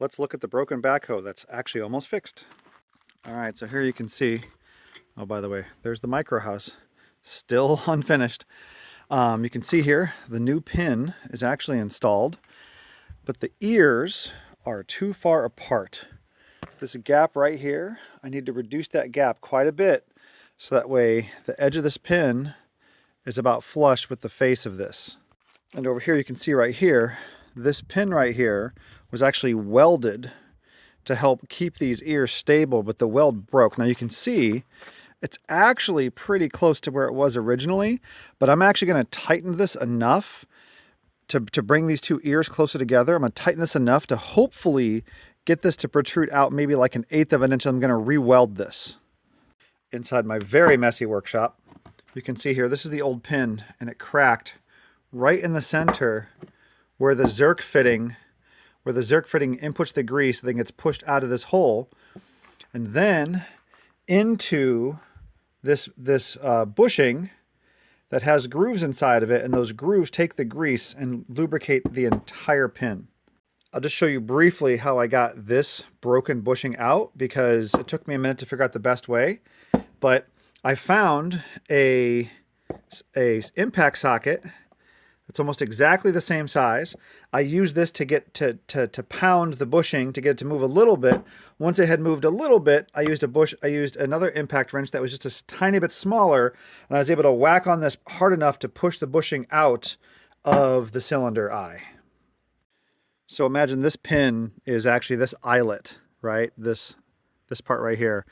let's look at the broken backhoe that's actually almost fixed. All right, so here you can see, oh, by the way, there's the micro house, still unfinished. You can see here, the new pin is actually installed, but the ears are too far apart. This gap right here, I need to reduce that gap quite a bit, so that way the edge of this pin is about flush with the face of this. And over here you can see right here, this pin right here was actually welded to help keep these ears stable, but the weld broke. Now you can see it's actually pretty close to where it was originally, but I'm actually going to tighten this enough to bring these two ears closer together. I'm going to tighten this enough to hopefully get this to protrude out maybe like 1/8 of an inch. I'm going to re-weld this. Inside my very messy workshop, you can see here, this is the old pin, and it cracked right in the center where the Zerk fitting inputs the grease, then gets pushed out of this hole, and then into this bushing that has grooves inside of it, and those grooves take the grease and lubricate the entire pin. I'll just show you briefly how I got this broken bushing out, because it took me a minute to figure out the best way. But I found a impact socket. It's almost exactly the same size. I used this to get to pound the bushing to get it to move a little bit. Once it had moved a little bit, I used another impact wrench that was just a tiny bit smaller, and I was able to whack on this hard enough to push the bushing out of the cylinder eye. So imagine this pin is actually this eyelet, right? This part right here.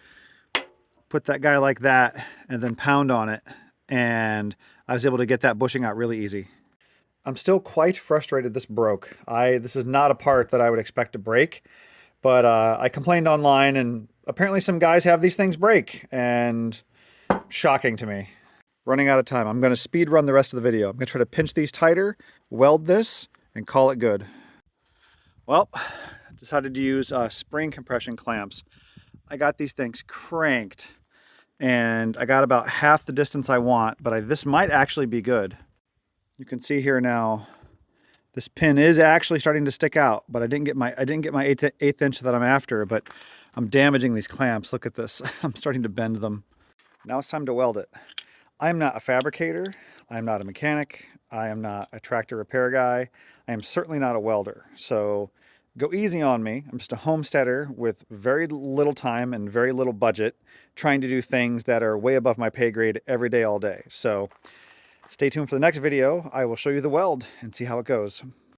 Put that guy like that and then pound on it, and I was able to get that bushing out really easy. I'm still quite frustrated this broke. This is not a part that I would expect to break, but I complained online, and apparently some guys have these things break, and shocking to me. Running out of time. I'm going to speed run the rest of the video. I'm going to try to pinch these tighter, weld this, and call it good. Well, I decided to use spring compression clamps. I got these things cranked, and I got about half the distance I want, but this might actually be good. You can see here now, this pin is actually starting to stick out, but I didn't get my eighth inch that I'm after, but I'm damaging these clamps. Look at this. I'm starting to bend them. Now it's time to weld it. I'm not a fabricator. I'm not a mechanic. I am not a tractor repair guy. I am certainly not a welder. So go easy on me. I'm just a homesteader with very little time and very little budget, trying to do things that are way above my pay grade every day, all day. So stay tuned for the next video. I will show you the weld and see how it goes.